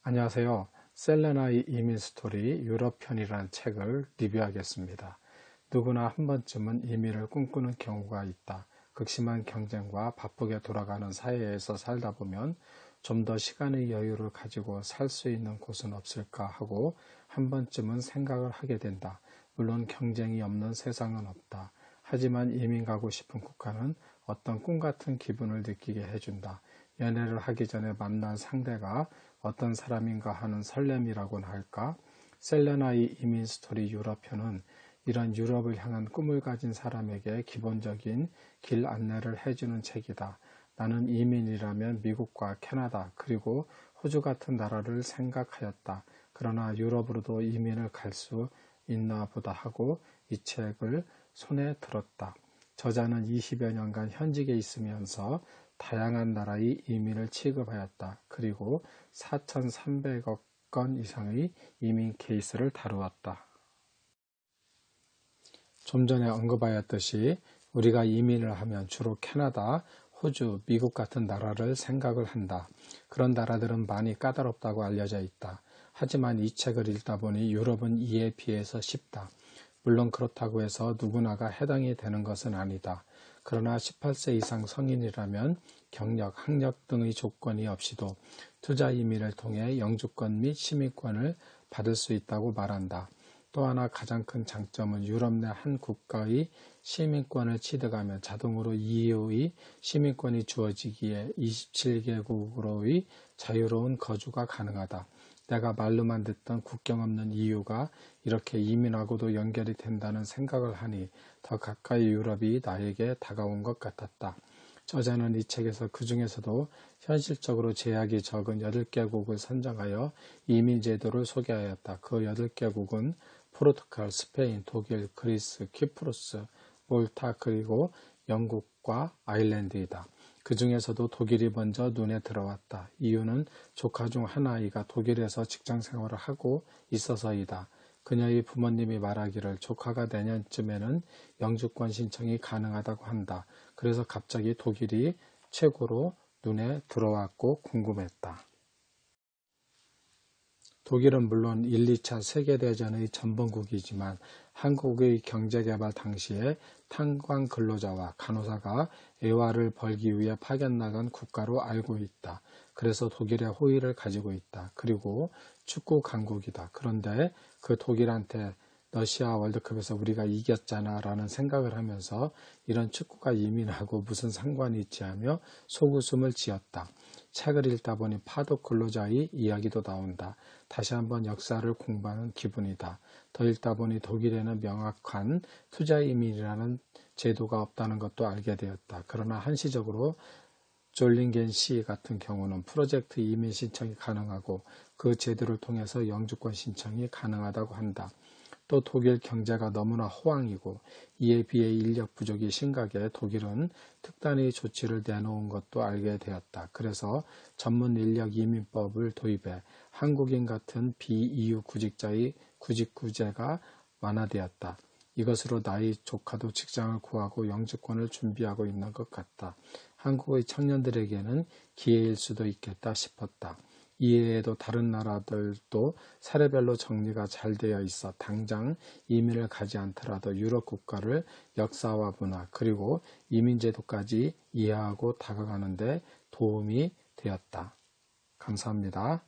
안녕하세요. 셀레나의 이민 스토리 유럽 편이라는 책을 리뷰하겠습니다. 누구나 한 번쯤은 이민을 꿈꾸는 경우가 있다. 극심한 경쟁과 바쁘게 돌아가는 사회에서 살다 보면 좀 더 시간의 여유를 가지고 살 수 있는 곳은 없을까 하고 한 번쯤은 생각을 하게 된다. 물론 경쟁이 없는 세상은 없다. 하지만 이민 가고 싶은 국가는 어떤 꿈 같은 기분을 느끼게 해준다. 연애를 하기 전에 만난 상대가 어떤 사람인가 하는 설렘이라고나 할까? 셀레나의 이민 스토리 유럽편은 이런 유럽을 향한 꿈을 가진 사람에게 기본적인 길 안내를 해주는 책이다. 나는 이민이라면 미국과 캐나다 그리고 호주 같은 나라를 생각하였다. 그러나 유럽으로도 이민을 갈 수 있나 보다 하고 이 책을 손에 들었다. 저자는 20여 년간 현직에 있으면서 다양한 나라의 이민을 취급하였다. 그리고 4,300억 건 이상의 이민 케이스를 다루었다. 좀 전에 언급하였듯이 우리가 이민을 하면 주로 캐나다, 호주, 미국 같은 나라를 생각을 한다. 그런 나라들은 많이 까다롭다고 알려져 있다. 하지만 이 책을 읽다 보니 유럽은 이에 비해서 쉽다. 물론 그렇다고 해서 누구나가 해당이 되는 것은 아니다. 그러나 18세 이상 성인이라면 경력, 학력 등의 조건이 없이도 투자 이민을 통해 영주권 및 시민권을 받을 수 있다고 말한다. 또 하나 가장 큰 장점은 유럽 내 한 국가의 시민권을 취득하면 자동으로 EU의 시민권이 주어지기에 27개국으로의 자유로운 거주가 가능하다. 내가 말로만 듣던 국경 없는 EU가 이렇게 이민하고도 연결이 된다는 생각을 하니 더 가까이 유럽이 나에게 다가온 것 같았다. 저자는 이 책에서 그 중에서도 현실적으로 제약이 적은 8개국을 선정하여 이민 제도를 소개하였다. 그 8개국은 포르투갈, 스페인, 독일, 그리스, 키프로스, 몰타 그리고 영국과 아일랜드이다. 그 중에서도 독일이 먼저 눈에 들어왔다. 이유는 조카 중 하나이가 독일에서 직장 생활을 하고 있어서이다. 그녀의 부모님이 말하기를 조카가 내년쯤에는 영주권 신청이 가능하다고 한다. 그래서 갑자기 독일이 최고로 눈에 들어왔고 궁금했다. 독일은 물론 1, 2차 세계대전의 전범국이지만 한국의 경제개발 당시에 탄광 근로자와 간호사가 애화를 벌기 위해 파견 나간 국가로 알고 있다. 그래서 독일의 호의를 가지고 있다. 그리고 축구 강국이다. 그런데 그 독일한테 러시아 월드컵에서 우리가 이겼잖아 라는 생각을 하면서 이런 축구가 이민하고 무슨 상관이 있지 하며 속웃음을 지었다. 책을 읽다 보니 파독 근로자의 이야기도 나온다. 다시 한번 역사를 공부하는 기분이다. 더 읽다 보니 독일에는 명확한 투자 이민이라는 제도가 없다는 것도 알게 되었다. 그러나 한시적으로 졸링겐 시 같은 경우는 프로젝트 이민 신청이 가능하고 그 제도를 통해서 영주권 신청이 가능하다고 한다. 또 독일 경제가 너무나 호황이고 이에 비해 인력 부족이 심각해 독일은 특단의 조치를 내놓은 것도 알게 되었다. 그래서 전문 인력 이민법을 도입해 한국인 같은 비EU 구직자의 구직구제가 완화되었다. 이것으로 나의 조카도 직장을 구하고 영주권을 준비하고 있는 것 같다. 한국의 청년들에게는 기회일 수도 있겠다 싶었다. 이외에도 다른 나라들도 사례별로 정리가 잘 되어 있어 당장 이민을 가지 않더라도 유럽 국가를 역사와 문화 그리고 이민제도까지 이해하고 다가가는 데 도움이 되었다. 감사합니다.